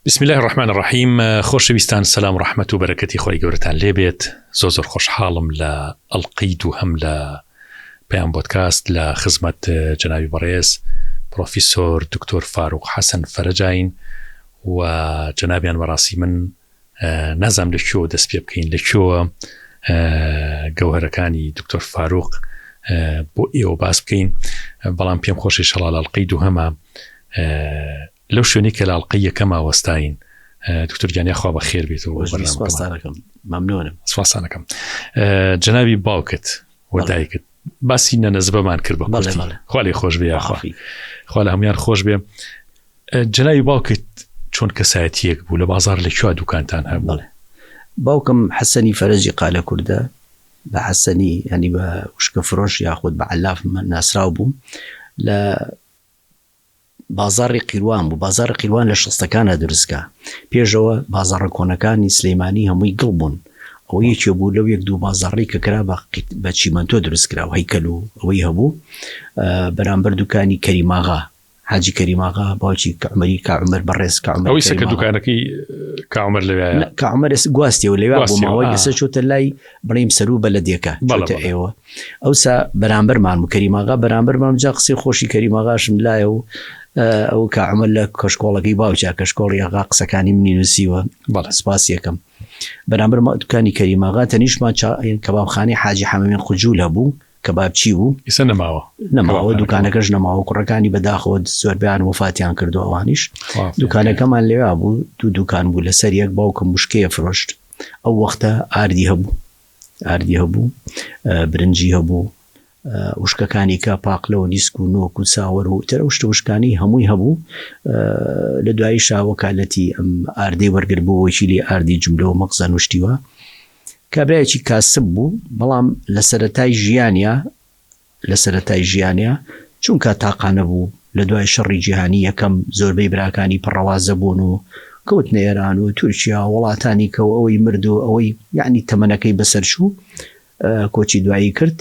بسم الله الرحمن الرحيم. خۆشەویستان سلام و ڕەحمەت و بەرەکەتی خۆی گەورەتان لێبێت. زۆر خۆشحاڵم لە ئەڵقەید و هەم لە پەیام بۆدکاست لە خزمەت جەنابی بەڕێز پرۆفیسۆر دکتۆر فاروق حەسەن فەرەجاین و جەنابیان بەڕاستی من نازام لە کوێوە دەست پێ بکەین، لە کوێوە گەوهرەکانی دکتۆر فاروق بۆ ئێوە باس بکەین، بەڵام پێم خۆشی شەڵا لە ئەڵقەید و هەمە لەو شوێنی کە لە ئەڵقەی یەکەما وەستاین. دکتۆر گیانیا خوا بە خێر بێت و ممنونم. سواسانەکەم. جەنابی باوکت و دایکت باسی نەنەزبەمان کرد بە کورتی، خوا لێ خۆش بێ، یاخوا خوا لە هەمویان خۆش بێ. جەنابی باوکت چۆن کەسایەتیەک بوو؟ لە بازار لەکوێ دوکانتان هەبوو؟ باوکم حەسەنی فەرەجی قالە کوردە، بە حەسەنی ینی بە وشکە فرۆش یاخود بە عەلاف ناسراو بوو. لە بازاری قیروان بوو. بازاری قیروان لە شەستەکانە دروستکە، پێشەوە بازارە کۆنەکانی سلەیمانی هەمووی گڵ بوون. ئەوە یەکێ بوو لەو یەک دوو بازاڕی کە کرا بە چیمەنتۆ دروستکرا و هەیکەل و ئەوەی هەبوو. بەرامبەر دوکانی کەریماغا، حاجی کەریماغا باوکی کەعومەری، کەعومەر بەڕێز کەعومەر. ئەوەی سەکە دوکانەکەی کەعومەر لەوێیە؟ کەعومەر گواستیەوە لەوێ بوو، ماوەی لەسەر چۆتە لای بڕیم سەرو بەلەدێکە چۆتە ئێوە. ئەوسا بەرامبەرمان بوو کەریماغا، بەرامبەرمان جا قسەی خۆشی کەریماغاشم لایە و ئەو کەعومەر لە کەشکۆڵەکەی باوچە کەشکۆڵی ئاغا قسەکانی منی نووسیوە، سپاس یەکەم. بەرامبەر دوکانی کەریماغا تەنیشمان کەبابخانەی حاجی حەمەمین خوجول هەبوو، کەبابچی بوو. ئێستا نەماوە دوکانەکەش نەماوە، کوڕەکانی بەداخەوە زۆربیان وفاتیان کردو. ئەوانیش دوکانەکەمان لێوا بوو، دوو دوکان بوو لەسەر یەک. باوکم وشکەیە فرۆشت. ئەو وەختە ئاردی هەبوو، برنجی هەبوو، وشکەکانی کە پاقلە و دیسک و نۆک و ساوەر و ترە وشکانی هەمووی هەبوو. لە دوایی شاوەکالەتی ئەم ئاردەی وەرگر بوو، وەکی لێ ئاردی جملە و مەقزە نوشتیوە. کابرایەکی کاسب بوو، بەڵام لە سەرەتای ژیانیا چونکە تاقانە بوو. لە دوای شەڕی جیهانی یەکەم زۆربەی براکانی پڕەوازە بوون و کەوت نێران و تورکیا وڵاتانی کە ئەوەی مرد و ئەوەی یعنی تەمەنەکەی بەسەر شوو، کۆچی دوایی کرد.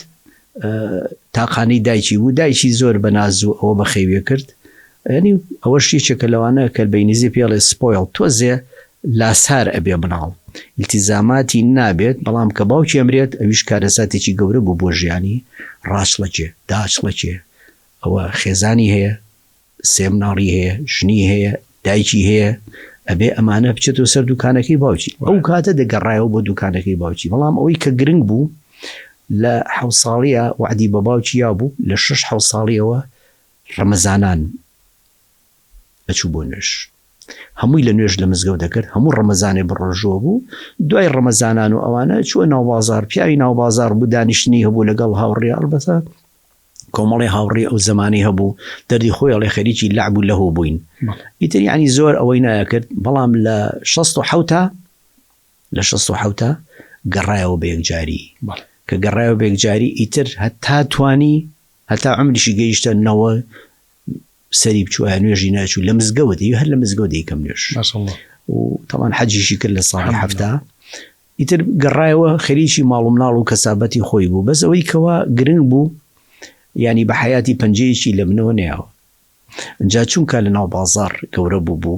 تاقانەی دایکی بوو، دایکی زۆر بەناز و ئەوە بەخێویە کرد. ینی ئەوە شتێکە لەوانە کە بەینیزی پێڵێ سپۆیڵ، تۆزێ لاسار ئەبێ بناڵ، التیزاماتی نابێت. بەڵام کە باوکی ئەمرێت ئەویش کارەساتێکی گەورە بوو بۆ ژیانی. ڕاشڵەکێ داچڵەکێ، ئەوە خێزانی هەیە، سێ مناڵی هەیە، ژنی هەیە، دایکی هەیە، ئەبێ ئەمانە بچێتەوە سەر دوکانەکەی باوکی. ئەو کاتە دەگەڕایەوە بۆ دوکانەکەی باوکی. بەڵام ئەوەی کە گرنگ بوو لە 7 ساڵیە وعدی بە باوکی یا بوو، لە 6-7 ساڵیەوە ڕەمەزانان ئەچوو بۆ نوێژ. هەمووی لە نوێژ لە مزگەوت دەکرد، هەموو ڕەمەزانێ بڕۆژۆ بوو. دوای ڕەمەزانان و ئەوانە چوە ناو بازار، پیاوی ناو بازار بوو، دانیشتنی هەبوو لەگەڵ هاوڕێ. ئەلبەتە کۆمەڵی هاوڕێ ئەو زمانی هەبوو، دەردی خۆیڵێ خەریکی لەعب و لەهۆ بووین. ئیتر یعنی زۆر ئەوەی نایەکرد. بەڵام لە 67 گەڕایەوە بە یەکجاری. کە گەڕایەوە بە یەکجاری ئیتر هەتا توانی، هەتا عمریشی گەیشتە 90 سەری بچوە نوێژی ناچوو لە مزگەوت، هەر لە مزگەوت یکەم نوێژ و تەمان حەجیشی کرد لە ساڵی 70. ئیتر گەڕایەوە خەریکی ماڵ و مناڵ و کەسابەتی خۆی بوو. بەس ئەوەی کەوا گرنگ بوو ینی بە حیاتی پەنجەیەکی لە منەوە نەیەوە. ئەجا چونکە لە ناو بازار گەورە بوو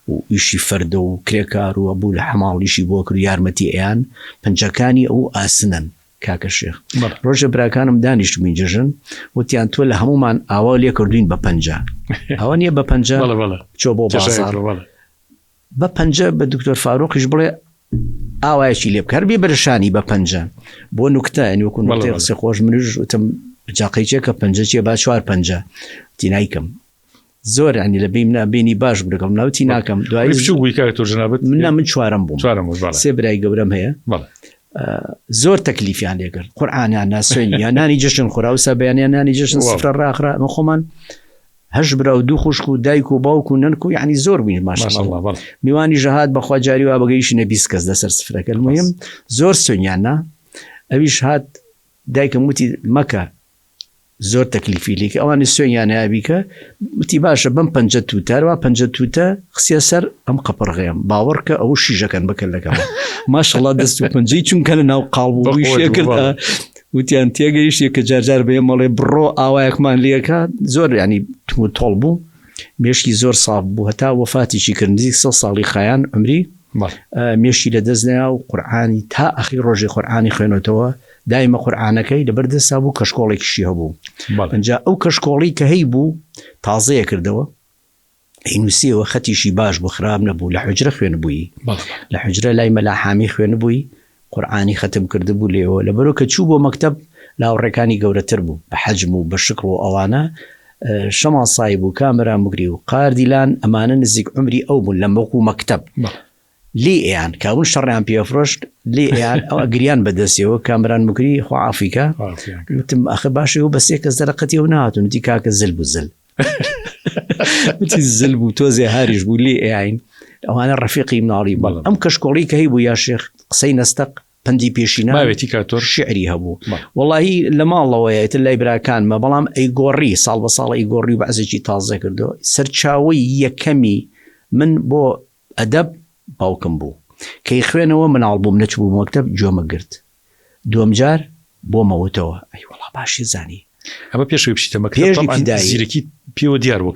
و ئیشی فەردە و کرێکار و بوو لە حەماڵیشی بۆ کرد یارمەتی ئەیان، پەنجەکانی ئەو ئاسنن. کاکە شێخ ڕۆژە براکانم دانیشت بووین جژن، وتیان تۆ لە هەمومان ئاوا لێ کردوین بە پەنجە. ئەوە نییە بە پەنجە چۆ بۆ بازار بە پەنجە. بە دکتۆر فاروقیش بڵێ ئاوایەکی لێ بکە، بێ بەرشانی بە پەنجە بۆ نوکتە ئەنیوەکو نوکتەی قسەی خۆش. منش وتم جاقەیچێکە پەنجە چیە؟ با 4 پەنجە. تی نایکەم، زۆر ینی لە بیم نابینی باش بگەڵم ناوتی ناکەم. دوایی من 4م بووم، 3 برای گەورەم هەیە. زۆر تەکلیفیان لێ کرد، قورئانیان ناسوێن، یا نانی جەشن خورا و سەبیانیان نانی جەشن سفرە ڕاخرا. ئەمە خۆمان 8 برا و 2 خوشک و دایک و باوک و نەنک و یعنی زۆر بووین ماشەڵڵا. میوانی ژەهات بەخوا جاری وا بەگەیشتنە 20 کەس لەسەر سفرەکە. المهم زۆر سوێنیاننا. ئەویش هات دایکم وتی مەکە، زۆر تەکلیفی لێکە، ئەوانی سوێنیان نابیکە. وتی باشە بەم 5 توتە وا 5 توتە خسیە سەر ئەم قەپڕغێم، باوەڕکە ئەو شیژەکەن بکەلەکەم. ماشەڵڵا دەست و پەنجەی چونکە لە ناو قاڵبوو شێ کرد. وتیان تێگەیشتێ کە جارجار بێ مەڵێ بڕۆ ئاوایەکمان لێکە. زۆر ینی تۆڵ بوو. مێشکی زۆر ساڵ بوو هەتا وەفاتیشی کرد نزیک 100 ساڵی خایان عمری مێشی لە دەستنیا و قورعانی تا ئەخی ڕۆژی قورعانی خوێنەوە دایمە قورعانەکەی لەبەردەستا بوو کەشکۆڵێکیشی هەبوو ئەنجا ئەو کەشکۆڵی کە هەی بوو تازەیە کردەوە نووسیەوە خەتیشی باش بوو خراب نەبوو لە حجرە خوێن بووی لە حجرە لای مەلاحامی خوێن بووی قورعانی ختم کرده بوو لێەوە لەبەرەوە کە چوو بۆ مەکتەب لاوڕێکانی گەورەتر بوو بە حەجم و بە شکر و ئەوانە شەماسایی بوو کامەران مگری و قاردیلان ئەمانە نزیک عمری ئەو بوون لە مەوکو مەکتەب لێ ئەیان کاون شەڕیان پێفرۆشت لێ ئەیان ئەو گریان بەدەستیەوە کامەران مگری خوا عافیکە وتم ئەخە باشە و بەسێ کەس دەرەقەتی و نهاتون وتی کاکە زل بوو زل وتی زل بوو تۆزێ هاریش بوو لێ ئەیین ئەوانە ڕەفیقی مناڵی بەڵ ئەم کەشکۆڵی کە هەی بوو یا شێخ قسەی نەستەق پەندی پێشینە شعری هەبوو وەڵاهی لە ماڵەوەیە تر لای براکانمە بەڵام ئەیگۆڕی ساڵ بە ساڵ ئەیگۆڕی و بەعزێکی تازە کردەوە سەرچاوەی یەکەمی من بۆ ئەدەب باوکم بوو کەی خوێنەوە مناڵ بووم نەچبوو مەکتەب جۆمە گرت دووەم جار بۆمەوتەوە ئەی وەڵا باشی زانی ئەمە پێشوی بچیتە مەکتەب زیرەکی پێوە دیار بوو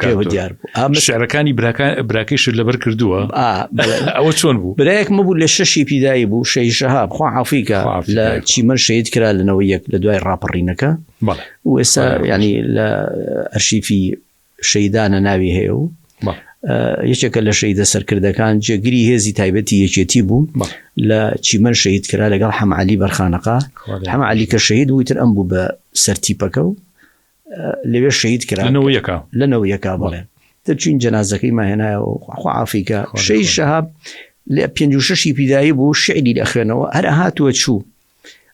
شعرەکانی براکەیش لەبەر کردووە ئەوە چۆن بوو برایەک مەبوو لە 6 پیدایی بوو شەی شەهاب خوا عافیکە لە چیمەر شەید کرا لەنەوە یەک لە دوای ڕاپەڕینەکە و ئێستا ینی لە ئەرشیفی شەیدانە ناوی هەیە و یەکێکە لە شەیدە سەرکردەکان جێگیری هێزی تایبەتی یەکێتی بوو لە چیمەر شەید کرا لەگەڵ حەمعەلی بەرخانەقا حەمعەلی کە شەید بووی تر ئەم بوو بە سەرتیپەکە و لەوێ شەید کرا لەنەوە یەکا بڵێ دەچین جەنازەکەی ماهێنایەوە خوا عافیکە شەی شەهاب لە 56 پیدایی بوو شعری لە خوێنەوە هەر هاتووە چوو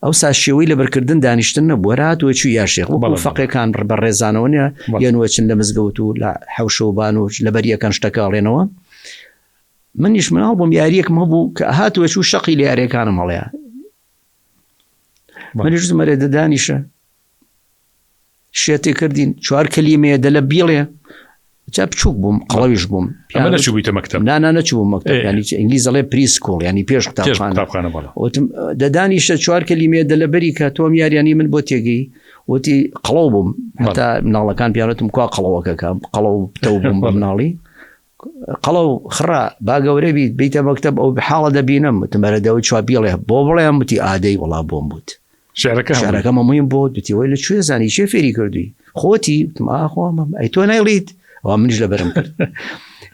ئەو سا شێوەی لەبەرکردن دانیشتن نەبوو هەر هاتووە چوو یا شێخ وەکو فەقێکان بە ڕێزانەوە نیە یانوە چن لە مزگەوت و لە حەوشەوبان و لەبەریەکان شتەکەڵێنەوە منیش مناڵ بووم یاریەکم هەبوو کە هاتووە چوو شەقی لە یاریەکانم هەڵەیە منیش زمەرێ دەدانیشە شێتی کردین 4 کەلیمەیە دە لە بیڵێ جا بچووک بووم قەڵەویش بووم نەچوویتە مەکتەب نەچووم مەکتەب ینی ئینگلیزەڵێ پریسکۆڵ ینی پێش قوتابخانە وتم دەدانیشە 4 کەلیمەیە دە لەبەری کە تۆم یاریانی من بۆ تێگەی وتی قەڵەو بووم هەتا مناڵەکان پیاوەتم کوا قەڵەوەکەکە قەڵەو تەو بووم بە مناڵی قەڵەو خڕا با گەورە بیت بیتە مەکتەب ئەو بحاڵە دەبینم وتم بەرە دەوە 4 بیڵێ بۆ بڵێم وتی ئادەی وەڵا بۆم بوت شعرەکە مەموویم بۆ دوتی وای لە کوێ زانی چێ فێری کردووی خۆتی وتم ئاخوام ئەی تۆ نایڵیت ئەوە منیش لەبەرم کرد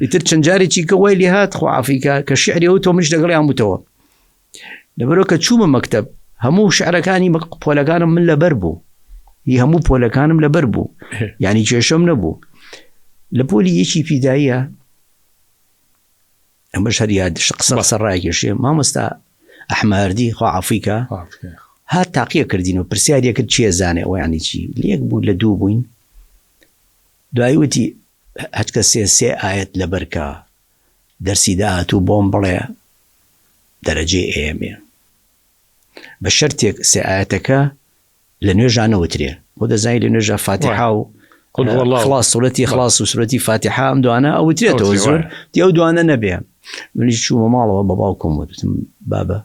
ئیتر چەند جارێکی کە وای لێ هات خوا عافیکە کە شعری ئەو تۆ منیش لەگەڵیان بووتەوە لەبەرەوە کە چوومە مەکتەب هەموو شعرەکانی پۆلەکانم من لەبەر بوو هی هەموو پۆلەکانم لەبەر بوو یعنی کێشەم نەبوو لە پۆلی یەکی پیداییە ئەمەش هەر یاد قسە سەرڕایەکێشێ مامۆستا ئەحمەردی خوا عافیکە هات تاقیە کردینەوە پرسیارە کرد چیە زانێ ئەوە ینی چی لێک بوو لە دوو بووین دوایوتی هەچکە سێ ئاەت لەبەرکە دەرسی داهاتوو بۆم بڵێ دەرەجێ ئێمێ بە شەرتێک سێ ئاەتەکە لە نوێژانەوترێ بۆ دەزانی لە نوێژە فاتحا و خلاص سورەتی خلاص و سورەتی فاتحا ئەم دوانە ئەوترێتەوە زۆر دی ئەو دوانە نەبێ منیش چوومە ماڵەوە بە باوکم وتم بابە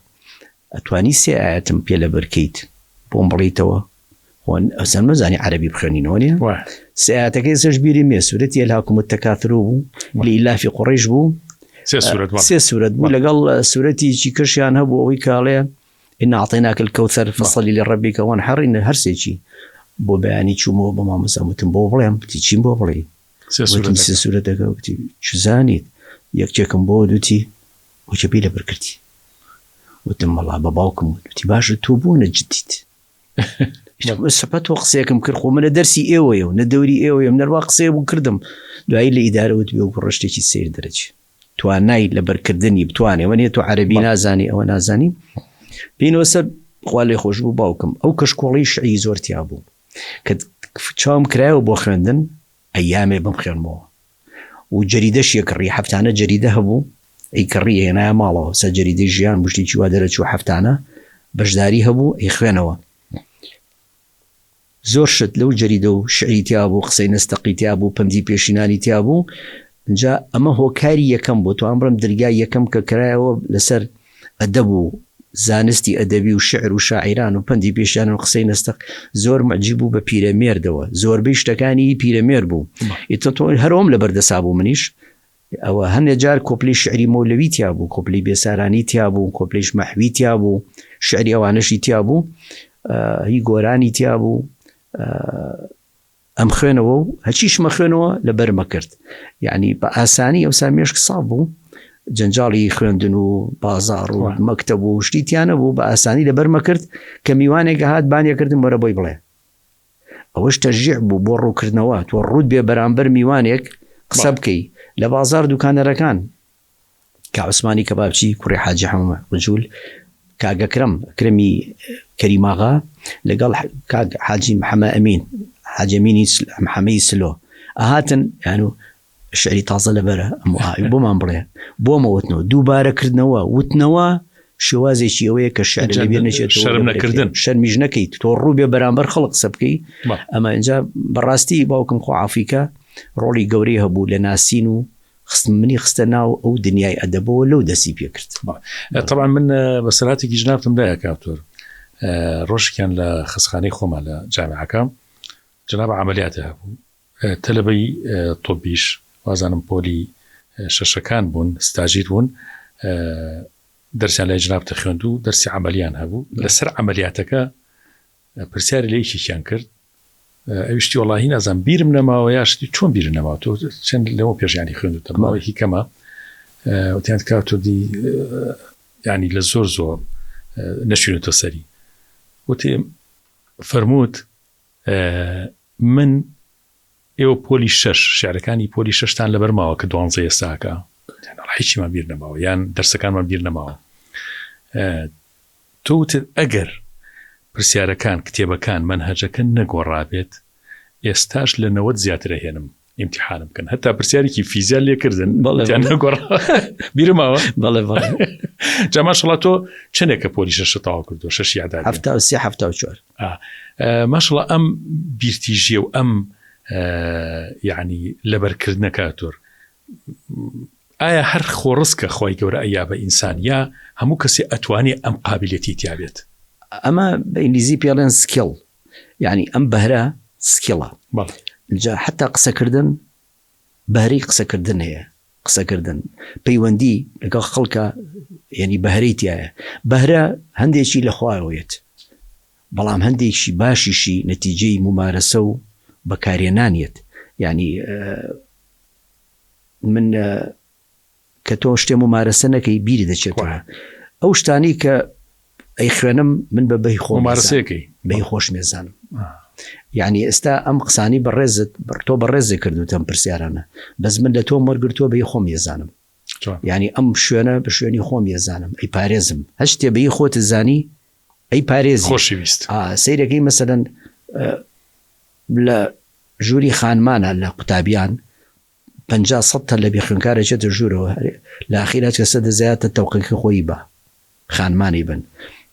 ئەتوانی سێ ئاەتم پێ لە بەرکەیت بۆم بڵیتەوە ئەسەن مەزانی عەربی بخوێنینەوە نیە سێ ئاەتەکەی سەش بیری مێ سورەتی ئەلهاکوم التەکاثر بوو لإیلافی قوڕیش بوو سێ سورەت بوو لەگەڵ سورەتیی کەشیان هەبوو ئەوەی کاڵێ إنا أعطيناك الكوثر فصل لربك وانحر إن هەرسێکی بۆ بەیانی چوومەوە بە مامۆستا وتم بۆ بڵێم وتی چیم بۆ بڵێ سێ سورەتەکە وتی چ زانیت یەکێکم بۆ دوتی وچە پێی لەبەر کردی وتم مەڵا بە باوکم وتی باشە تۆ بۆ نەجدیت سەپەت تۆ قسەیەکم کرد خۆ منە دەرسی ئێوەیە و نە دەوری ئێوەیە نەروا قسەیە بوو کردم دوایی لە ئیدارەوت بێ و ڕشتێکی سیر دەرەچی توانای لەبەرکردنی بتوانێ وەنێ تۆ عەربی نازانی ئەوە نازانی پێینەوە سەر خوا لێ خۆش بوو باوکم ئەو کەشکۆڵی شعری زۆر تیا بوو کە چاوم کرایەوە بۆ خوێندن ئەیامێ بم خوێنمەوە و جەریدەش یەکڕی هەفتانە جەریدە هەبوو ئەی کڕی هێنایە ماڵەوە سەر جەریدەی ژیان مشتێکی وا دەرەچوو هەفتانە بەشداری هەبوو ئەی خوێنەوە زۆر شت لەو جەریدە و شعری تیا بوو قسەی نەستەقی تیا بوو پەمدی پێشینانی تیا بوو اینجا ئەمە هۆکاری یەکەم بوو توان بڕم دەرگای یەکەم کە کرایەوە لەسەر ئەدەب و زانستی ئەدەبی و شعر و شاعیران و پەندی پێشیان و قسەی نەستەق زۆر معجب بوو بە پیرەمێردەوە زۆربەی شتەکانی پیرەمێر بوو هەرۆم لە بەردەسا بوو منیش ئەوە هەندێک جار کۆپلی شعری مۆلەوی تیا بوو کۆپلی بێسارانی تیا بوو کۆپلیش مەحوی تیا بوو شعری ئەوانەشی تیا بوو هی گۆرانی تیا بوو ئەم خوێنەوە و هەچیشمە خوێنەوە لە بەرمە کرد یعنی بە ئاسانی ئەو سامێشک ساڵ بوو جەنجاڵی خوێندن و بازار و مەکتەب و شتیتیانە بوو بە ئاسانی لە بەرمە کرد کە میوانێک هات بانیەکردن وەرە بۆی بڵێ ئەوەش تەشجیع بوو بۆ ڕووکردنەوە تۆ ڕوود بێ بەرامبەر میوانێک قسە بکەی لە بازار دوکانەرەکان کە عوسمانی کەبابچی کوڕی حاجی حەمە ڕجول کاگەکرم کرمی کەریماغا لەگەڵ کاگ حاجی محەممە ئەمین حاجەمینی محەمەی سلۆ ئاهاتن یانو شعری تازە لەبەرە بۆمان بڵێ بۆمە وتنەوە دووبارەکردنەوە وتنەوە شێوازێکی ئەوەیە کە شعر لەبێ نەچێت شەرم نەکردن شەرمیش نەکەیت تۆ ڕوو بێ بەرامبەر خەڵق قسە بکەی ئەمە اینجا بەڕاستی باوکم خۆ عافیکە ڕۆڵی گەورەی هەبوو لە ناسین و منی خستە ناو ئەو دنیای ئەدەبەوە لەو دەستی پێ کرد طبعا من بەسەلاتێکی ژنابتم لایە کاپتۆر ڕۆژێکیان لە خستخانەی خۆمان لە جامعەکە جناب عملیاتە هەبوو تەلەبەی تۆبیش وازانم پۆلی شەشەکان بوون ستاژیر بوون دەرسیان لای جنابتە خوێند و دەرسی عملیان هەبوو لەسەر عملیاتەکە پرسیاری لە یەکێکیان کرد ئەویشتی وەڵاهی نازانم بیرم نەماوە یاشتی چۆن بیرم نەماوە تۆ چەند لەوە پێشیانی خوێندوتە ماوەیەکی کەمە وتیان کاتۆدی ینی لە زۆر زۆر نەشوێنێتە سەری وتێ فەرمووت من ئێوە پۆلی 6 شعرەکانی پۆلی 6تان لەبەر ماوە کە 12 ئێستاکە هیچیمان بیر نەماوە یان دەرسەکانمان بیر نەماوە تۆ وتت ئەگەر پرسیارەکان کتێبەکان منهەجەکە نەگۆڕابێت ئێستاش لە 90 زیاتر هێنم ئیمتیحانم بکەن هەتا پرسیارێکی فیزیال لێکردن بیرماوە بەڵێ جا ماشەڵڵا تۆ چنێکە پۆلی 6 تاوا کردو 6 یاداد 74 ماشەڵڵا ئەم بیرتیژیە و ئەم یعنی لەبەرکردنەکە تۆر ئایا هەر خۆڕسکە خۆی گەورە ئەیا بە ئینسان یا هەموو کەسێ ئەتوانی ئەم قابلیەتی تیابێت ئەمە بە ئینگلیزی پێڵێن سکیڵ یعنی ئەم بەهرە سکیڵە جا حتا قسەکردن بەهرەی قسەکردن هەیە قسەکردن پەیوەندی لەگەڵ خەڵکە یعنی بەهرەی تایە بەهرە هەندێکی لە خوایەوەیەت بەڵام هەندێکی باشیشی نەتیجەی ممارەسە و بەکارێنانیت یعنی من کە تۆ شتێ ممارەسە نەکەی بیری دەچێتەوە ئەو شتانی کە ئەی خوێنم من بە بەی خۆ ممارەسەیەکەی بەی خۆش مێزانم یعنی ئێستا ئەم قسانی بەڕێزت تۆ بەڕێزێ کردوتەم پرسیارانە بەس من لە تۆ وەرگرتووە بەی خۆم ێزانم یعنی ئەم شوێنە بە شوێنی خۆم ێزانم ئەی پارێزم هەر شتێ بەی خۆت زانی ئەی پارێزی خۆشەویست سەیرەکەی مەسەلەن لە ژووری خانمانە لە قوتابیان 50 لە بێخوێنکارە چێتە ژوورەوە لە ئاخیرات کەسە دەزایاتە تەوقیقی خۆی بە خانمانی بن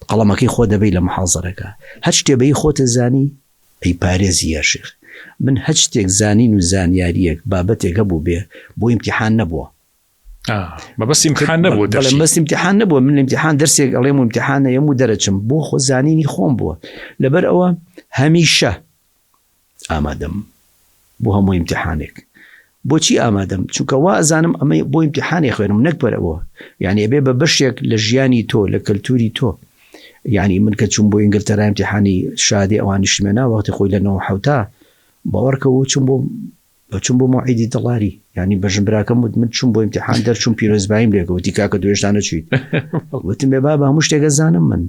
قەڵەمەکەی خۆ دەبەی لە محاضەرەکە هەر شتێ بەی خۆتە زانی ئەی پارێزی یا شێخ من هەر شتێک زانین و زانیاریەک بابەتێک هەبوو بێ بۆ ئیمتیحان نەبووە بەس ئیمتیحان نەبوو بەس ئیمتیحان نەبووە من ئیمتیحان دەرسێک ئەڵێم ئیمتیحانە یەموو دەرەچم بۆ خۆ زانینی خۆم بووە لەبەر ئەوە هەمیشە ئامادەم بۆ هەموو ئیمتیحانێک بۆچی ئامادەم چونکە وا ئەزانم ئەمە بۆ ئیمتیحانی خوێنم نەک بەرەوە یعنی ئەبێ بە بەشێک لە ژیانی تۆ لە کەلتوری تۆ یعنی من کە چوون بۆ ئینگلتەرا ئیمتیحانی شادی ئەوانی شمێنا وەختی خۆی لە 97 باوەڕکەوە چوون بۆ موعیدی دڵاری یعنی بەژنبراکەم وت من چوون بۆ ئیمتیحان دەرچوون پیرۆزبایم لێکەوتی کاکە دوێژدانە چیت وتم بێ بابە هەموو شتێکە زانم من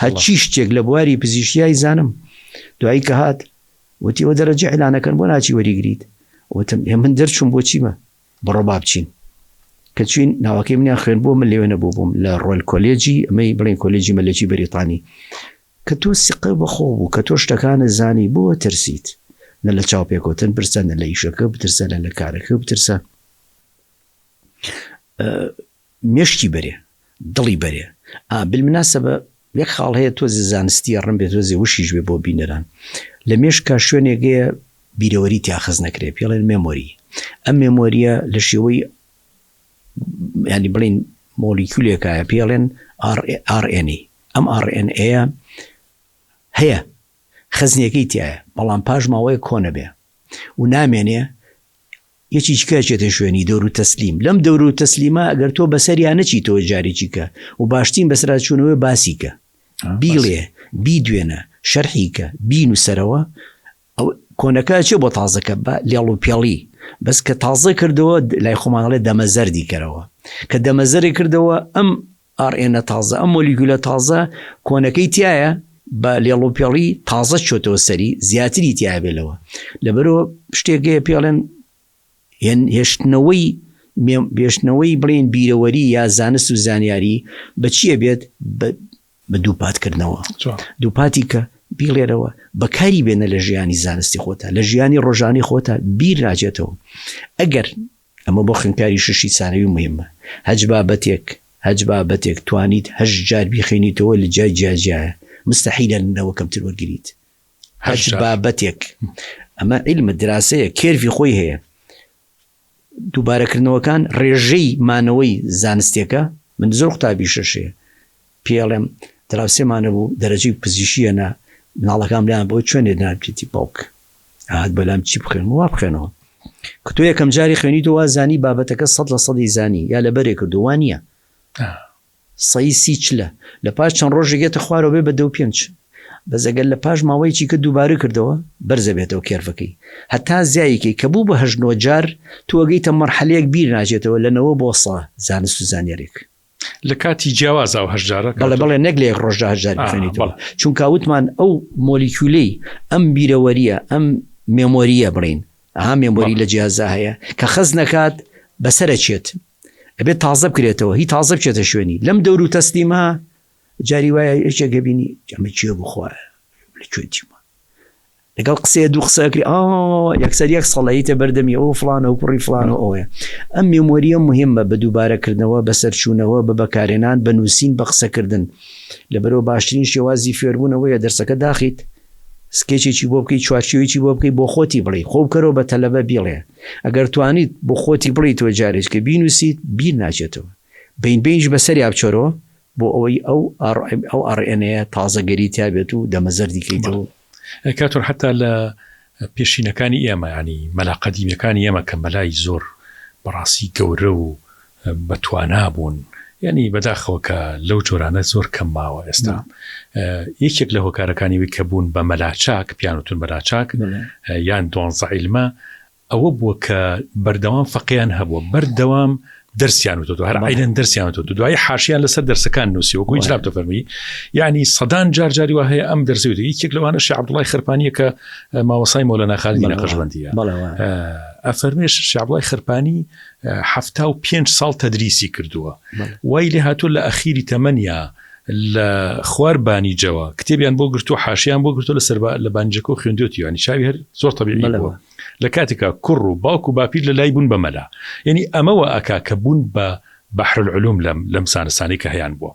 هەچی شتێک لە بواری پزیشکیایی زانم دوایی کە هات وتی وە دەرەجە ئێلانەکەن بۆ ناچی وەریگریت وتم من دەرچوون بۆ چیمە بڕۆ با بچین کە چوین ناوەکەی منیان خوێن بۆ من لێوێ نەبوو بووم لە ڕۆیل کۆلێجی ئەمەی بڵێن کۆلێجی مەلەکی بەریتانی کە تۆ سقە بەخۆ بوو کە تۆ شتەکانە زانی بۆ ترسیت نە لە چاو پێکۆتن برسە نە لە ئیشەکە بترسە لە کارەکە بترسە مێشتی بەرێ دڵی بەرێ بالمناسبە یەک خاڵ هەیە تۆزی زانستی ڕم بێت تۆزی وشیش بێ بۆ بینەران لە مێشکە شوێنێکەیە بیرەوەری تیاخز نەکرێت پێڵێن مێمۆری ئەم مێمۆریە لە شێوەی ینی بڵین مۆلیکولێکە پێڵێن RNA ئەم RNA هەیە خەزنیەکەی تایە بەڵام پاش ماوەیە کۆنە بێ و نامێنێ یەکی چکەچێتە شوێنی دەور و تەسلیم لەم دەور و تەسلیمە ئەگەر تۆ بەسەریان نەچی تۆ جارێکی کە و باشترین بەسرا چوونەوەی باسیکە بیڵێ بیدوێنە شەرحیکە بین و سەرەوە ئەو کۆنەکە چێ بۆ تازەکە بە لێڵ و پێڵی بەس کە تازە کردەوە لای خۆماڵێ دەمەزەردی کەرەوە کە دەمەزەری کردەوە ئەم RNA تازە ئەم مۆلیکولە تازە کۆنەکەی تایە بە لێڵ و پێڵی تازە چۆتەوە سەری زیاتری تیا بێلەوە لەبەرەوە شتێکگەیە پێڵێن هێشتنەوەی بڵێن بیرەوەری یا زانست و زانیاری بەچیە بێت بە دووپاتکردنەوە دووپاتی کە بیڵێرەوە بەکاری بێنە لە ژیانی زانستی خۆتە لە ژیانی ڕۆژانی خۆتە بیر ناچێتەوە ئەگەر ئەمە بۆ خوێندکاری ششی سانەوی مهمە هەج بابەتێک توانیت 8 جار بیخێنیتەوە لە جای جیاجایە مستحیلە لەوە کەمتر وەرگریت هەج بابەتێک ئەمە علمە دراسەیە کێرفی خۆی هەیە دووبارەکردنەوەکان ڕێژەی مانەوەی زانستێکە من زۆر قوتابی شەشەیە پێڵێم دراوسێمانە بوو دەرەجەی پزیشیەنە مناڵەکان لیان بۆ کوێنێ نابێتی باوک هات بەلام چی بخێن وا بخێنەوە کە تۆ یەکەم جاری خوێنیتەوە زانی بابەتەکە 100% زانی یا لەبەرێ کردووان نییە سەی سی چلە لە پاش چەند ڕۆژێکێتە خوارەوە بێ بە 2-5 بەزەگەل لە پاش ماوەیەکی کە دووبارە کردەوە بەرزە بێتەوە کێرفەکەی هەتا زیایەکی کە بوو بە 8 جار تووەگەیتە مەرحەلەیەک بیر ناچێتەوە لەنەوە بۆ سا زانست و زانیارێک لە کاتی جیاواز ئەو 8 جارە بەڵێ نەک لە 1 ڕۆژدا 8 جار بخوێنیتەوە چونکە وتمان ئەو مۆلیکولەی ئەم بیرەوەریە ئەم مێمۆریە بڕین ئەها مێمۆری لە جیازە هەیە کە خەز نەکات بەسەرە چێت ئەبێت تازە بکرێتەوە هی تازە بچێتە شوێنی لەم دەور و تەسلیمە جاری وایە یەکێک بینی ئەمە چیە بخوایە لە کوێتیمە لەگەڵ قسەیە دوو قسەکری یەکسەر یەک سەڵەیتە بەردەمی ئەو فلانە و کوڕی فلانە ئەوەیە ئەم مێمۆریە مهمە بە دووبارەکردنەوە بەسەرچوونەوە بە بەکارێنان بە نووسین بە قسەکردن لەبەرەوە باشترین شێوازی فێربوونەوەیە دەرسەکە داخیت سکێچێکی بۆ بکەیت چوارچێوێکی بۆ بکەیت بۆ خۆتی بڵێ خۆ بکەرەوە بە تەلەبە بیڵێ ئەگەر توانیت بۆ خۆتی بڵیتەوە جارێک کە بینووسیت بیر ناچێتەوە بینش بەسەری ئابچۆرەوە بۆ ئەوەی ئەو RNA تازەگەری تا بێت و دەمەزەردی کەیتەوە کاتۆر حتا لە پێشینەکانی ئێمە ینی مەلا قەدیمیەکانی ئێمە کە مەلای زۆر بەڕاستی گەورە و بەتوانا بوون ینی بەداخەوە کە لەو جۆرانە زۆر کەم ماوە ئێستا یەکێک لە هۆکارەکانی وی کە بوون بە مەلاچاک پیانوتون مەلاچاک یان 12 عیلمە ئەوە بووە کە بەردەوام فەقیان هەبووە بەردەوام دەرسیان وتۆ هەر عیلەن دەرسیان وتۆ دوای حاشیان لەسەر دەرسەکان نووسیوە گوی جلاب تفەرمی یعنی سەدان جاری وا هەیە ئەم دەرسی وتو یەکێک لەوانە شێخ عەبدوڵڵای خرپانیە کە ماوەسای مەولەنا خالدی نەقەشبەندیە ئەفەرمێ شێخ عەبدوڵڵای خرپانی 75 ساڵ تەدریسی کردووە وای لێ هاتووە لە ئەخیری تەمەنیا لە خواربانی جەوە کتێبیان بۆ گرتو حاشیان بۆ گرتو لەسەر لە بانجەکە خوێندوێتی ینی چاوی هەر زۆر تەبیعی بووە لە کاتێکە کوڕ و باوک و باپیر لە لای بوون بە مەلا یعنی ئەمەوە ئەکا کە بوون بە بەحر العلوم لەم سانەسانی کە هەیان بووە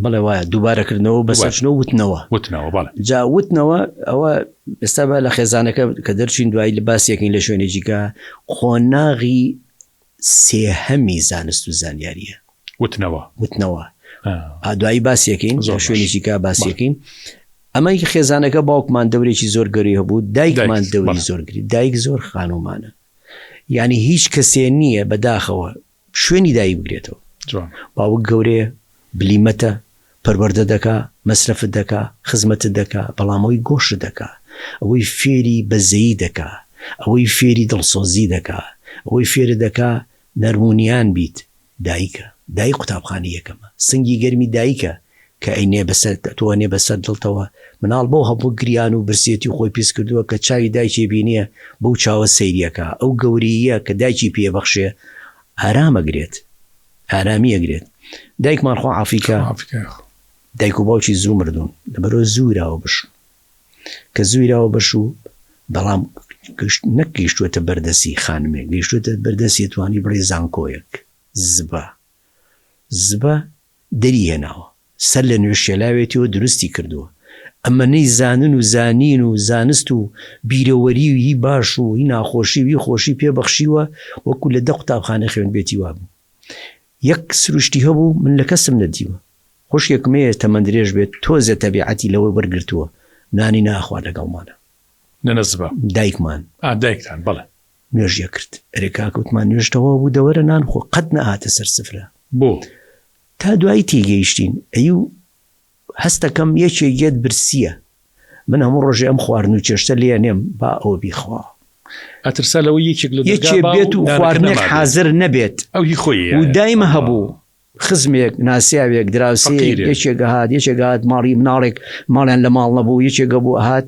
بەڵێ وایە دووبارەکردنەوە بەسەرچنەوە وتنەوە بەڵێ جا وتنەوە ئەوە ئێستا بە لە خێزانەکە کە دەرچین دوای لە باسیەکەین لە شوێنێکیکە خۆناغی سێهەمی زانست و زانیاریە وتنەوە دوایی باسیەکەین شوێنێکیکە باسیەکەین ئەمەی خێزانەکە باوکمان دەورێکی زۆر گەری هەبوو دایکمان دەوری زۆرگری دایک زۆر خانومانە یعنی هیچ کەسێ نییە بەداخەوە شوێنی دایی بگرێتەوە باوک گەورەیە بلیمەتە پەروەردە دەکا مەسرفت دەکا خزمەتت دەکا بەڵامەوەی گۆشت دەکا ئەوەی فێری بەزەیی دەکا ئەوەی فێری دڵسۆزی دەکا ئەوەی فێرە دەکا نەرمونیان بیت دایک قوتابخانی یەکەمە سنگی گەرمی دایکە کە ئەینێ بەسەر تۆنێ بەسەر دڵتەوە مناڵ بۆ هەبوو گریان و برسێتی خۆی پیس کردووە کە چاوی دایکی بینیە بەو چاوە سەیریەکە ئەو گەوریە کە دایکی پێبەخشێ ئارامەگرێت ئارامیەگرێت دایکمان خوا عافیکە دایک و باوکی زوو مردوون لەبەرەوە زووراوە بشو کە زووراوە بشو بەڵام نەگەیشتووەتە بەردەسی خانمێک گەیشتووەتە بەردەسی توانی بڵێ زانکۆیەک زبە دەری هێناوە سەر لە نوێشێلاوێتیەوە دروستی کردووە ئەمەنەی زانن و زانین و زانست و بیرەوەری و هی باش و هی ناخۆشی و هی خۆشی پێبەخشیوە وەکو لە 10 قوتابخانە خوێن بێتی وابوو یەک سروشتی هەبوو من لە کەسم نەدیوە خۆشیەکمەیە تەمەند درێژ بێت تۆزە تەبیعەتی لەوەی وەرگرتووە نانی ناخوا لەگەڵمانە نەنەزبە دایکمان دایکتان بەڵێ نوێژیە کرد ئەرێکاکەوتمان نوێشتەوە بوو دەوەرە نان خۆ قەت نەهاتە سەر سفرە بۆ تا دوایی تێگەیشتین ئەیو هەستەکەم یەکێک برسیە من هەموو ڕۆژێ ئەم خواردن و چێشتە لێ نێم با ئەوە بیخوا ئەترسا لەوە یەکێک لە یەکێ بێت و خواردنێک حازر نەبێت ئەو هی خۆی و دایمە هەبوو خزمێک ناسیاوێک دراوسەیەک یەکێکە هات ماڵی مناڵێک ماڵیان لە ماڵ نەبوو یەکێکە بوو هات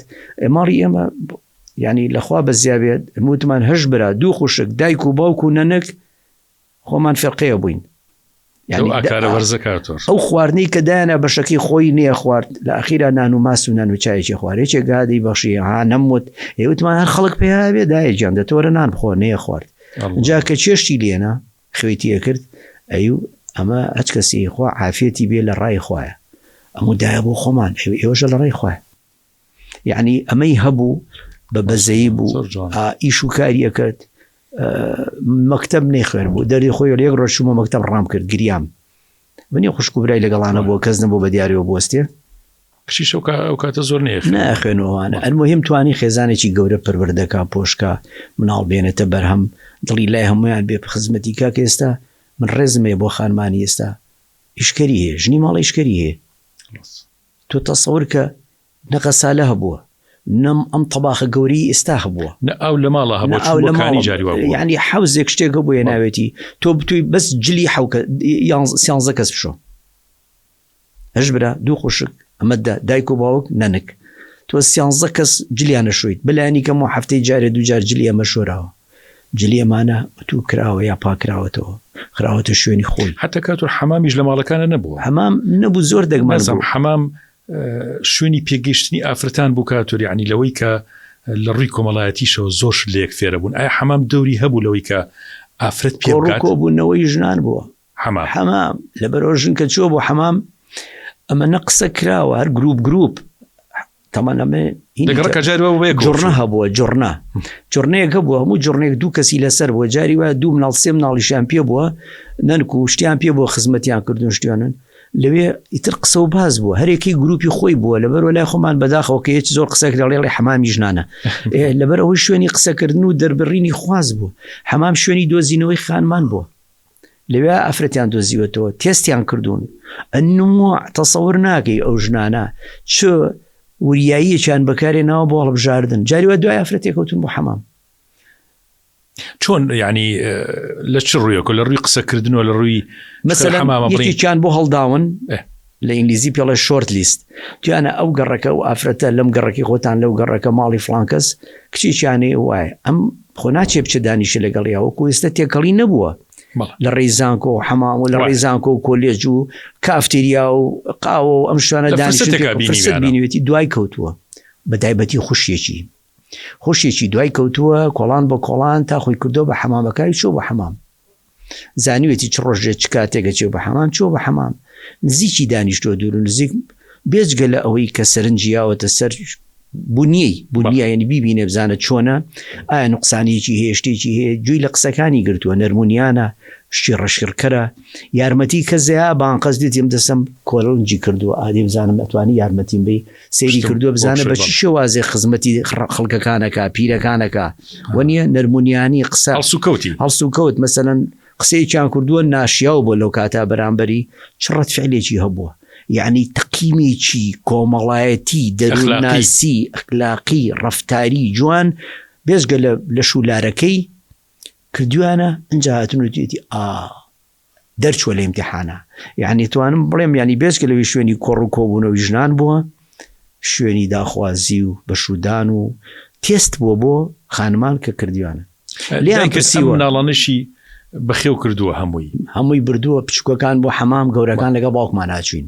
ماڵی ئێمە ینی لەخوا بەزیابێت وتمان هەش برا دوو خوشک دایک و باوک و نەنک خۆمان فێرقەیە بووین ئەو خواردنەی کە دایانە بەشەکەی خۆی نییە خوارد لە ئەخیرا نان و ماس و نان و چایەکی خوارێکێک گادەی بەخشی نەموت ئێوتمان هەر خەڵک پێیا بێ دایە گیان دەتۆرە نان بخۆ نەیە خوارد جا کە چێشتی لێنە خوێتیە کرد ئەو ئەمە هەچ کەسی خوا عافێتی بێ لە ڕای خوایە ئەموو دایە بۆ خۆمان ئێوەژە لە ڕای خوایە یعنی ئەمەی هەبوو بە بەزەیی بوو ئیش و کاریە کرد مەکتەب نەیخوێن بوو دەری خۆی یەک ڕۆژ چوومە مەکتەب ڕام کرد گریام منی خوشک و برای لەگەڵانە بووە کەس نەبوو بە دیارەوە بوەستێ کشیش ئەو کاتە زۆر ناخوێنەوەوانە ئەلموهیم توانی خێزانێکی گەورە پەروەردەکە پۆشکە مناڵ بێنێتە بەرهەم دڵی لای هەمویان بێ خزمەتی کاکە ئێستا من ڕێزمێ بۆ خانمانی ئێستا ئیشکەری هەیە ژنی ماڵی ئیشکەری هەیە تۆ تەسەور کە نەقەسالە هەبووە نم ئەم تەباخە گەوری ئێستا هەبووە ئەو لە ماڵە هەبووەکانی جاریوە ینی حەوزێک شتێکە بۆیە ناوێتی تۆ بتووی بەس جلی حوکە سیانزە کەس بشۆ هەش برا دوو خوشک ئەمەدا دایک و باوک نەنک تۆ سیانزە کەس جلیانە شویت بلانی کەم و هەفتەی جارێ دووجار جلی ئەمە شۆراوە جلی ئەمانە تو کراوە یا پاکراوەتەوە خراوەتە شوێنی خۆی حتا کات و حەمامیش لە ماڵەکانە نەبووە حەمام نەبوو زۆر دەگمەزم حەمام شوێنی پێگەیشتنی ئافرەتان بوو کاتۆر یعنی لەوەی کە لە ڕووی کۆمەڵایەتیشەوە زۆر لێک فێرە بوون ئایا حەمام دەوری هەبوو لەوەی کە ئافرەت پێ بوونەوەی ژنان بووە حەمام لەبەرەوە ژن کە چووە بۆ حەمام ئەمە نەقسە کراوە هەر گروپ جۆرنە هەبووە جۆرنەیەکە بووە هەموو جۆرنێک دوو کەسی لەسەر بووە جاری وایە دوو مناڵ سێ مناڵیشیان پێ بووە نەنک و شتیان پێ بووە خزمەتیان کردون شتیانن لەوێ ئیتر قسە و باز بووە هەرێکی گروپی خۆی بووە لەبەرەوە لای خۆمان بەداخەوە کە هیچ زۆر قسەک لەڵێ حەمامی ژنانە لەبەر ئەوەی شوێنی قسەکردن و دەربڕینی خواز بوو حەمام شوێنی دۆزینەوەی خانمان بووە لەوێ ئافرەتیان دۆزیوەتەوە تێستیان کردوون ئەنمووە تەسەور ناکەی ئەو ژنانە چ وریاییەکیان بەکارێ ناوە بۆ هەڵبژاردن جاریوە دوای ئافرەتێکەوتون بۆ حەمام چۆن ینی لە چ ڕوویەکە لە ڕووی قسەکردنەوە لە ڕووی یەکێکیان بۆ هەڵداون لە ئینگلیزی پێڵە شۆرت لیست توانە ئەو گەڕەکە و ئافرەتە لەم گەڕەکی خۆتان لەو گەڕەکە ماڵی فڵانکەس کچیچیانێ وایە ئەم خۆ ناچێ بچە دانیشە لەگەڵیاوەکو ئێستا تێکەڵی نەبووە لە ڕێزانکۆ و حەمام و لە ڕێزانکۆ و کۆلێج و کافتێریا و قاوە و ئەم شوانە دانیشتبینێتی دوای کەوتووە بەتایبەتی خوشیێکی دوای کەوتووە کۆڵان بە کۆڵان تا خۆی کردو بە حەمامەکەی چۆ بە حەمام زانیوێتی چ ڕۆژێت چ کاتێکە چێ بە حەمام چۆ بە حەمام نزیکی دانیشتۆ دوور و نزیک بێجگە لە ئەوەی کە سەرنجیاوەتە سەر بوونیە ینی بیبینێ بزانە چۆنە ئایا نقصانێکی هەیە شتێکی هەیە جوی لە قسەکانی گرتووە نەرمونیانە شتی ڕەشکردکەرە یارمەتی کەزەیە بانقەس دێتیم دەسم کۆڵنجی کردووە ئادی بزانم ئەتوانی یارمەتیم بی سەیری کردووە بزانە بە چی شێوازێ خزمەتی خەڵکەکانەکە پیرەکانەکە وەنیە نەرمونیانی قسە هەڵسوکەوت مەسەلەن قسەیەکیان کردووە ناشیاو بۆ لەو کاتا بەرامبەری چڕەت فعلێکی هەبووە یعنی تەقیمێکی کۆمەڵایەتی دەروناسی ئەخلاقی ڕەفتاری جوان بێزگە لە شولارەکەی کردوانە ئەنجا هاتن و توێتی دەرچووە لە ئیمتیحانە یعنی توانم بڵێم ینی بێزگە لەوەی شوێنی کۆڕ و کۆبوونەوەی ژنان بووە شوێنی داخوازی و بەشودان و تێست بووە بۆ خانمان کە کردوانە لیان پرسیوە ناڵانشی بەخێو کردووە هەمووی بردووە پچکەکان بۆ حەمام گەورەکان لەگە باوکمان ناچوین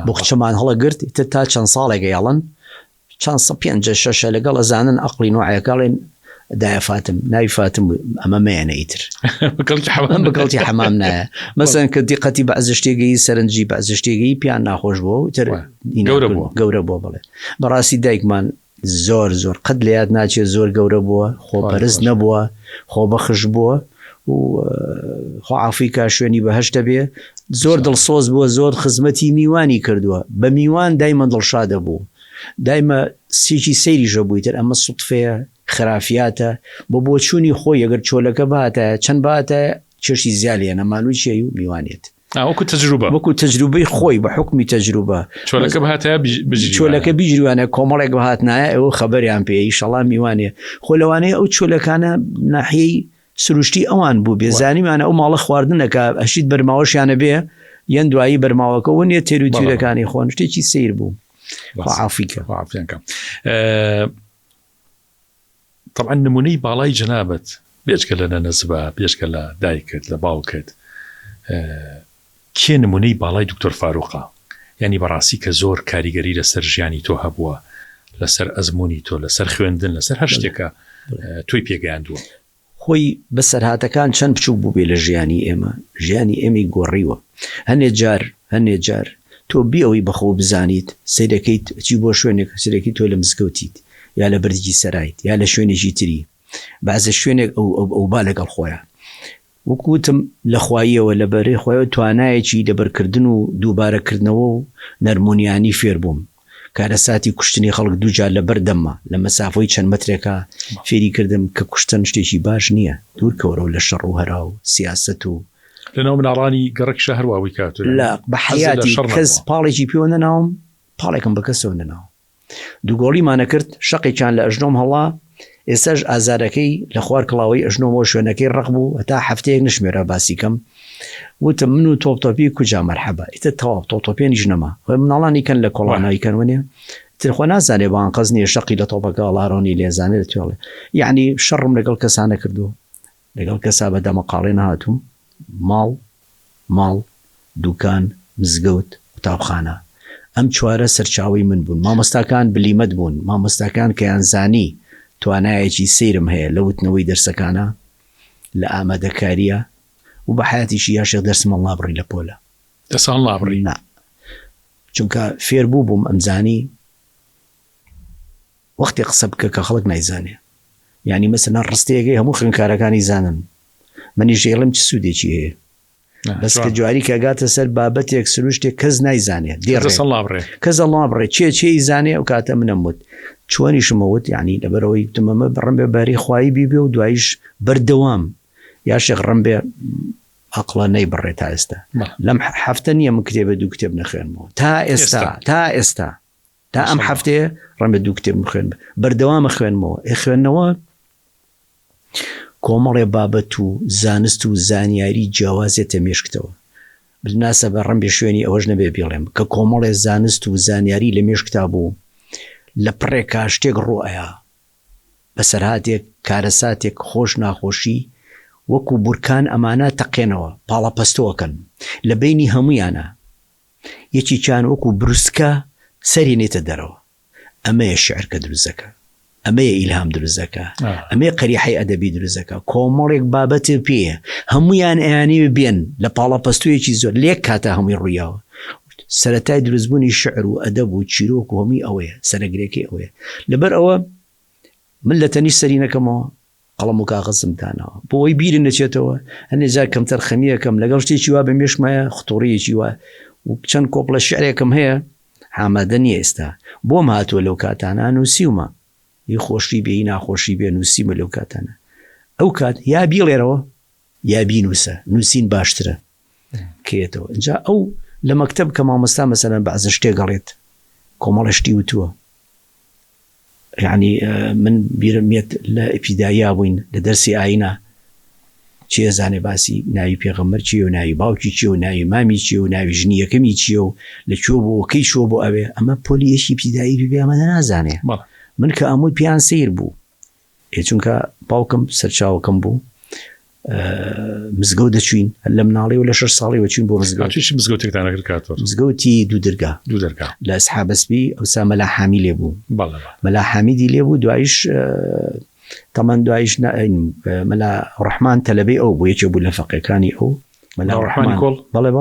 بۆ قچەمان هەڵە گرت تا چەند ساڵێکە یاڵن چەند 5-6 لەگەڵ ئەزانن ئەقلی نوعەکەڵێن دایە فاتم ناوی فاتم ئەمە مەیەنە ئیتر بەگەڵتی حەمام نایە مەسەن کە دیقەتی بەعزە شتێگەی سەرنجی بەعزە شتێگەی پیان ناخۆش بووە تر گەورە بووە بڵێ بەڕاستی دایکمان زۆر قەت لە یاد ناچێت زۆر گەورە بووە خۆپەرست نەبووە خۆبەخش بووە و خواعافیکا شوێنی بەهەشتە بێ زۆر دڵسۆز بووە زۆر خزمەتی میوانی کردووە بە میوان دایمە دڵشادە بوو دایمە سێکی سەیریژە بوویتر ئەمە سوتفەیە خرافیاتە بۆ چوونی خۆی ئەگەر چۆلەکە باتە چەند باتە چێشی زیالێ نەمالوی چێ و میوانێت وەکو تەجروبەی خۆی بە حکمی تەجروبە چۆلەکە بیجروانە کۆمەڵێک بەهاتنایە ئەوە خەبەریان پێ ئیشەڵا میوانێ خۆ لەوانەیە ئەو چۆلەکانە ناحیەی سروشتی ئەوان بوو بێزانیمانە ئەو ماڵە خواردنەکە ئەشید بەرماوەشیانە بێ یەن دوایی بەرماوەکە و نیە تێر و تیرەکانی خۆن شتێکی سیر بوو عافیکە طبعا نمونەی باڵای جەنابەت بێجگە لە نەنەزبە بێژگە لە دایکت لە باوکت کێ نمونەی باڵای دکتۆر فاروقا ینی بەڕاستی کە زۆر کاریگەری لەسەر ژیانی تۆ هەبووە لەسەر ئەزمموی تۆ لەسەر خوێندن لەسەر هەر شتێکە توی پێگەیاندووە خۆی بەسەرهاتەکان چەند بچوو بوو بێ لە ژیانی ئێمەی گۆڕیوە هەنێ جار تۆ بیەوەی بەخۆ بزانیت سیرەکەیت چی بۆ شوێنێک سیرەکەی تۆ لە مزگەوتیت یا لە بەرجی سەرایت یا لە شوێنێکی تری بەعزە شوێنێک ئەو با لەگەڵ خۆیان وەکوتم لە خواییەوە لە بەرەی خۆیەوە توانایەکی لەبەرکردن و دووبارەکردنەوە و نەرمونیانی فێر بووم کارە ساتی کوشتنی خەڵک دووجار لە بەردەممە لە مەسافۆی چەند مەترێکە فێری کردم کە کوشتن شتێکی باش نییە دوورکەوەرەوە لە شەڕ و هەرا و سیاست و لەناو مناڕانی گەڕک شەهرواوی کات لا بە حیاتی کەس پاڵێکی پێوە نەناوم پاڵێکم بە کەسەوە نەناوم دووگۆڵیمانە کرد شەقێکیان لە ئەژنۆم هەڵا ئێساش ئازارەکەی لە خوار کڵاوی ئەژنۆمەوە شوێنەکەی ڕق بوو هەتا هەفتەیەک نشمێرە باسیکەم وتم من و تۆپتۆپی کوجا مەرحەبا ئیتر تەواو تۆپتۆپێنیش نەما مناڵانی کەن لە کۆڵانەوەی کەنوەنێ ترخۆ نازانێ بەوان قەز نییە شەقی لە تۆپەکە ئەڵارۆنی لێزانێت توێڵێ یعنی شەڕم لەگەڵ کەسانە کردو لەگەڵ کەسا بە دەمەقاڵێ نهاتوم ماڵ دوکان مزگەوت قوتابخانە ئەم چوارە سەرچاوی من بوون مامۆستاکان بلیمەت بوون مامۆستاکان کە یانزانی توانایەکی سیرم هەیە لە وتنەوەی دەرسەکانە لە ئامادەکاریە و بە حیاتیشی یاشێک دەرسمە لابڕی لە پۆلە دەسان لابڕی نا چونکە فێر بووم ئەمزانی وەختی قسە بکە کە خەڵک نایزانێ یعنی مەسەلەن ڕستەیەکەی هەموو خوێندکارەکانی زانن منیش ئێڵم چ سوودێکی هەیە بەس کە جواری کەگاتە سەر بابەتێک سروشتێک کەس نایزانێت کەس ئەڵابڕێ چێی زانێ ئەو کاتە منەموت چوانیشمەوت یعنی لەبەرەوەی تمەمە بڕم بێ باری خوایی بیبێ و دوایش بەردەوام یاشێک ڕم بێ عەقڵە نەیبڕێ تا ئێستا لەم هەفتە نییە من کتێبە دوو کتێب نەخوێنمەوە تا ئێستا تا ئەم هەفتەیە ڕم بە دوو کتێب بخوێن بەردەوامە خوێنمەوە خوێندنەوە کۆمەڵێ بابەت و زانست و زانیاری جیاوازێتە مێشکتەوە بناسە بە ڕم بێ شوێنی ئەوەش نەبێ بێڵێم کە کۆمەڵێ زانست و زانیاری لە مێشکتا بوو لە پڕێکا شتێک ڕۆئەیە بەسەرهاتێک کارەساتێک خۆش ناخۆشی وەکو بورکان ئەمانە تەقێنەوە پاڵە پەستۆکەن لە بینی هەمویانە یەکی چیان وەکو بروسکە سەرێنێتە دەرەوە ئەمەیە شعرکە دروزەکە ئەمەیە ئیلهام دروزەکە ئەمەیە قەریحەی ئەدەبی دروزەکە کۆمەڵێک بابەت پێیە هەمویان ئەیانی بێن لە پاڵە پەستویەکی زۆر لێک کاتە هەمووی ڕوویاوە سەرەتای دروستبوونی شعر و ئەدەب و چیرۆک و هەمووی ئەوەیە سەرەگرێکی ئەوەیە لەبەر ئەوە من لە تەنیش سەری نەکەمەوە قەڵەم و کاغەزمتانەوە بۆی بیرن نەچێتەوە هەندێک جار کەمتەر خەمیەکەم لەگەڵ شتێکی وا بە مێشمایە خطوڕیەکی وە و چەند کۆپڵە شعرێکم هەیە حامادە نیە ئێستا بۆم هاتووە لەو کاتانە نووسیومە هی خۆشی بێ ناخۆشی بێ نووسیمە لەو کاتانە ئەو کات یا بیڵێرەوە یا بینووسە نووسین باشترە کێتەوە اینجا ئەو لە مەکتەب کە مامۆستا مەسەلەن بەعزە شتێک گەڕێت کۆمەڵە شتی وتووە یعنی من بیرمێت لە ئەپیدایا بووین لە دەرسی ئاینە چیە زانێ باسی ناوی پێغەمبەر چیە و ناوی باوکی چیە و ناوی مامی چیە و ناوی ژنی یەکەمی چیە و لەکوێ بۆ کەی شۆ بۆ ئەوێ ئەمە پۆلیەشی ئیپتیدایی بێ ئەمە نازانێ من کە ئەمووی پیان سیر بوو چونکە باوکم سەرچاوەکەم بوو مزگەوت دەچوین لە مناڵی و لە 6 ساڵی وەچوین بۆ مزگەوتی دوو دەرگا لە ئەسحابەسپی ئەوسا مەلا حامی لێ بوو مەلا حامیدی لێ بوو دوایش تەمان دوایش مەلا ڕەحمان تەلەبەی ئەو بوو یەکێ بوو لە فەقێکانی ئەو مەلا ڕەحمان بەڵێ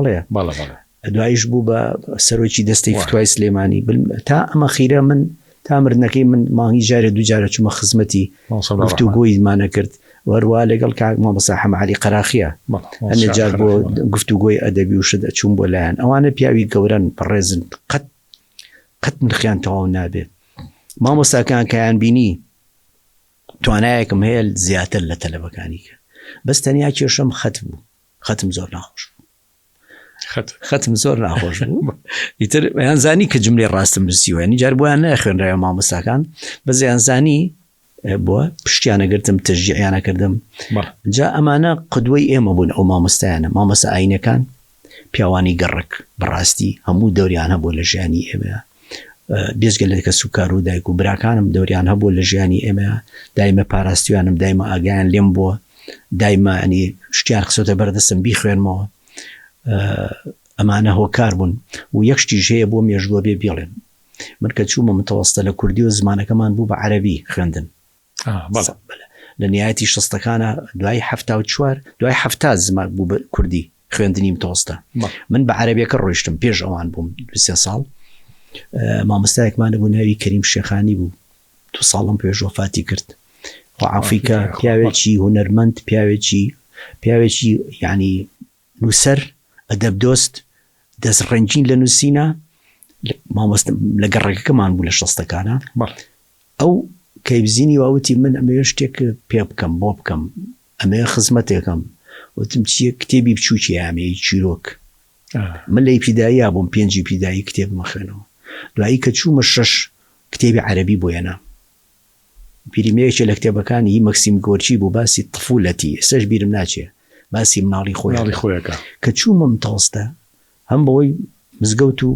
دوایش بوو بە سەرۆکی دەستەی فتوای سلێمانی تا ئەمە خیرە من تا مردنەکەی من مانگی جارە دوو جارە چوومە خزمەتی گفتوگۆیمانە کرد وەروە لەگەڵ کاک مامۆستا حەمەعەلی قەراخیە هەندێک جار بۆ گفتوگۆی ئەدەبی و شت ئەچوون بۆ لایەن ئەوانە پیاوی گەورەن بەڕێزن قەت نرخیان تەواو نابێت مامۆستاکان کەیان بینی توانایەکم هەیە زیاتر لە تەلەبەکانی کە بەس تەنیا کێشەم خەت بوو ختم زۆر ناخۆش ختم زۆر ناخۆش بوو ئیتر یانزانی کە جملەی ڕاستم نووسیوە ینی جار بۆیان نەخوێنرایە مامۆستاکان بەس یانزانی بۆ پشتیانەگرتم تەشجیعیانەکردم جا ئەمانە قدوەی ئێمە بوون ئەو مامۆستایانە مامۆستا ئاینەکان پیاوانی گەڕک بەڕاستی هەموو دەوریان هەبوو لە ژیانی ئێمە بێزگە لە کە سوکار و دایک و براکانم دەوریان هەبوو لە ژیانی ئێمە دایمە پاراستویانم دایمە ئاگایان لێم بووە دایمە ئەنی شتیان قسەتە بەردەستم بیخوێنمەوە ئەمانە هۆکار بوون و یەکشتیش هەیە بۆ مێژووە بێ بێڵێن من کە چوومە متەوەستە لە کوردی و زمانەکەمان بوو بە عەرەبی خوێندن لە نهایەتی شەستەکانە دوای 74 دوای 70 زمان بوو بە کوردی خوێندنی متەوەستە من بە عەرەبیەکە ڕۆیشتم پێش ئەوان بووم 23 ساڵ مامۆستایەکمانە بوو ناوی کەریم شێخانی بوو 2 ساڵم پێش وەفاتی کرد عافیکە پیاوێکی هونەرمەند پیاوێکی یعنی نووسەر ئەدەب دۆست دەستڕەنجین لە نووسینە مامۆستا لە گەڕێکەکەمان بوو لە شەستەکانە ئەو کەیبزینی واوتی من ئەمێ شتێک پێ بکەم بۆ بکەم ئەمێ خزمەتێکم وتم چیە کتێبی بچووکی ئامەیە چیرۆک من لە ئیبتیدایی بووم 5 ئیبتیدایی کتێب مەخوێنەوە دوایی کە چوومە 6 کتێبی عەرەبی بۆ هێنا پیرمەیەکێ لە کتێبەکانی هی مەکسیم گۆرچی بوو باسی طفولەتی ئێستاش بیرم ناچێ باسی مناڵی خۆیەکە کە چوومە متەوەستە هەم بەوەی مزگەوت و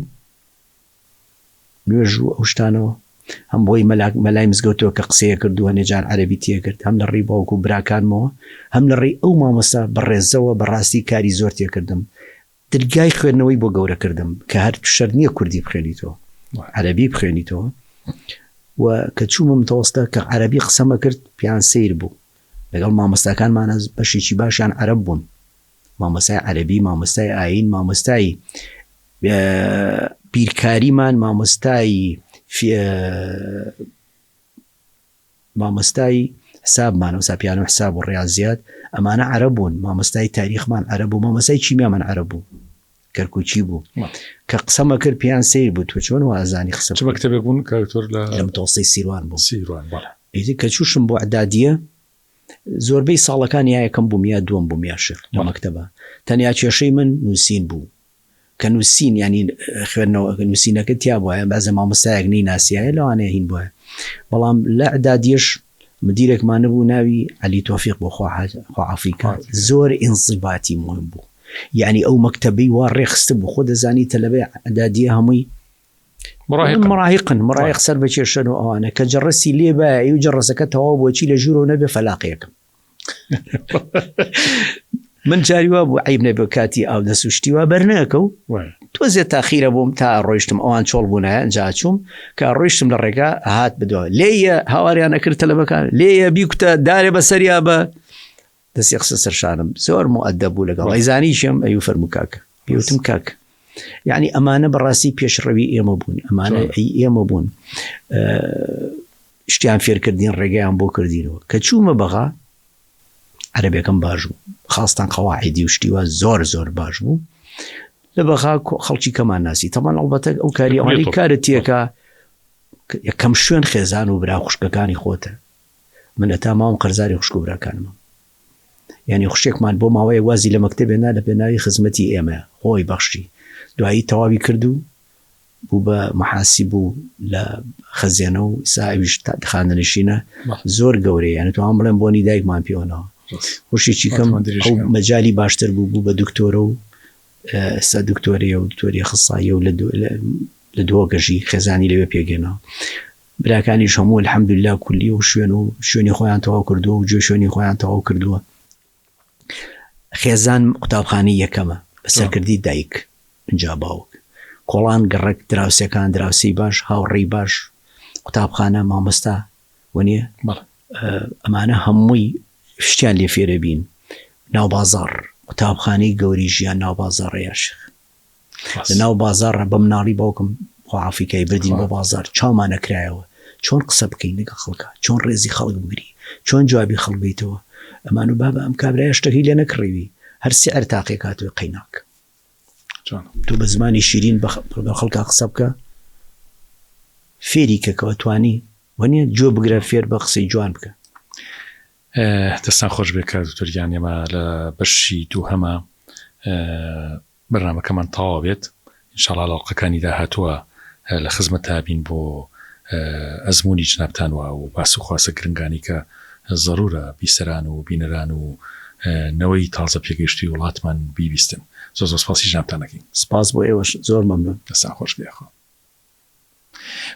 نوێژ و ئەو شتانەوە هەم بۆی مەلای مزگەوتەوە کە قسەیە کردووە نێجان عەرەبی تێکرد هەم لە ڕێی باوکو و براکانمەوە هەم لە ڕێی ئەو مامۆستا بەڕێزەوە بەڕاستی کاری زۆر تێکردم دلگای خوێندنەوەی بۆ گەورە کردم کە هەر شەر نییە کوردی بخوێنیتەوە عەرەبی بخوێنیتەوە و کە چوومە متەوەستە کە عەرەبی قسەمە کرد پیان سیر بوو لەگەڵ مامۆستاکانمانە بەشێکی باشیان عەرەب بوون مامۆستای عەرەبی مامۆستای ئاین مامۆستای بیرکاریمان مامۆستای حسابمان و ساپیان و حساب و ڕیاضیات ئەمانە عەرەب بوون مامۆستای تاریخمان عەرەب بوو مامۆستای چیمیامان عەرەب بوو کەرکوچی بوو کە قسەمە کرد پیان سیر بوو تۆ چۆن وازانی قسە چ مەکتەبێک بوون کاکتۆر لە متەوەستەی سیروان بوو ئیتر کە چووشم بۆ ئەعدادیە زۆربەی ساڵەکانی یەکەم بووم یا دووەم بووم یا شەر لە مەکتەبە تەنیا کێشەی من نووسین بوو کە نووسین ینی خوێندنەوە نووسینەکە تیا بووە بەزە مامۆستایەک ناسیایە لەوانەیە هین بووە بەڵام لە ئەعدادیەش مدیرێکمانە بوو ناوی عەلی تۆفیق بۆ خواعافیکە زۆر ئینزیباتی مهم بوو یعنی ئەو مەکتەبەی وا ڕێخستە بوو خۆ دەزانی تەلەبەی ئەعدادیە هەمووی مراهق سەر بە کێشەن و ئەوانە کە جەڕەسی لێ بە و جەڕەسەکە تەواو بۆچی لە ژوورەوە نەبێ فەلاقەیەکەم من جاری وا بوو عیب نەبێ کاتی ئاو دەسوشتیوە بەرنەکە و تۆزێ تاخیرە بووم تا ڕۆیشتم ئەوان چۆڵ بوونایە ئەنجا چووم کە ڕۆیشتم لە ڕێگا هات بدۆ لێیە هاواریان نەکرد تەلەبەکان لێیە بیکوتە دارێ بەسەریا بە دەستی قسە سەرشانم زۆر مؤدەب بوو لەگەڵ ئەیزانیشم ئەیوو فەرموو کاکە پێوتم کاکە یعنی ئەمانە بەڕاستی پێشڕەوی ئێمە بوون ئەمانە ئێمە بوون شتیان فێرکردین ڕێگەیان بۆ کردینەوە کە چوومە بەغا عەرەبیەکەم باش بوو خاستان قەواعیدی و شتیوە زۆر زۆر باش بوو لە بەغا خەڵکی کەمان ناسی تەمان ئەڵبەتە ئەو کاری ئەوانەی کارت تێکە یەکەم شوێن خێزان و برا خوشکەکانی خۆتە من ئەتا ماوەم قەرزاری خوشک و براکانمە یعنی خوشێکمان بۆ ماوەیە وازی لە مەکتەبێنا لە پێناوی خزمەتی ئێمە خۆی بەخشی دوایی تەواوی کردو بوو بە مەحاسیب بوو لە خەزیێنە و ساویش خانەنشینە زۆر گەورەیە یعنی توان بڵێم بۆنی دایکمان پێوەنەوە خوشێکی کەم ئەو مەجای باشتر بوو بە دکتۆرە و ئێستا دکتۆریە و دکتۆری خساییە و لە دۆگەژی خێزانی لەوێ پێگەێنەوە براکانیش هەموو الحەمدوللا کولی و شوێنی خۆیان تەواو کردووە و گوێ شوێنی خۆیان تەواو کردووە خێزان قوتابخانەی یەکەمە بەسەرکردی دایک ئەنجا باوک کۆڵان گەڕک دراوسەکان دراوسی باش هاوڕێی باش قوتابخانە مامۆستا وەنیە ئەمانە هەمووی شتیان لێ فێرە بین ناو بازاڕ قوتابخانەی گەوری ژیان ناو بازاڕەیە شێخ لە ناو بازاڕە بە مناڵی باوکم خواعافیکای بردین بۆ بازار چامان نەکرایەوە چۆن قسە بکەین لەگەڵ خەڵکە چۆن ڕێزی خەڵک بگری چۆن جوابی خەڵک بیتەوە ئەمان و بابە ئەم کابرای شتێکی لێ نەکڕیوی هەر سعر تاقی کاتوێ قەیناک تو بە زمانی شیرین بە خەڵکا قسە بکە فێری کەکەوە توانی وەنیە جۆ بگرە فێر بە قسەی جوان بکە. دەستان خۆش بێ کە دکتۆریان ئێمە لە بەشی دووهەمە بەرنامەکەمان تەواو بێت ئینشاڵڵا لاڵقەکانی داهاتووە لە خزمەت تابین بۆ ئەزمموی جنابتانوە و باس و خواسە گرنگانی کە ضرورە بیسەران و بینەران و نەوەی تازە پێگەشتی وڵاتمان بیبیستن. زۆر سپاسی جنابتانەکەین. سپاس بۆ ئێوەش زۆر مەمنون. دەستان خۆش بێخۆ.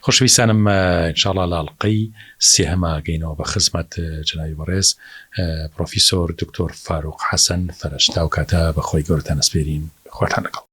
خۆشەویستانم ئینشاڵڵا لاڵقەی سێهەمە گەینەوە بە خزمەت جنابی بەڕێز پرۆفیسۆر دکتۆر فاروق حەسەن فەرەشتا و کاتە بەخۆی گەورەتان ئەسپێرین خواتان لەگەڵ.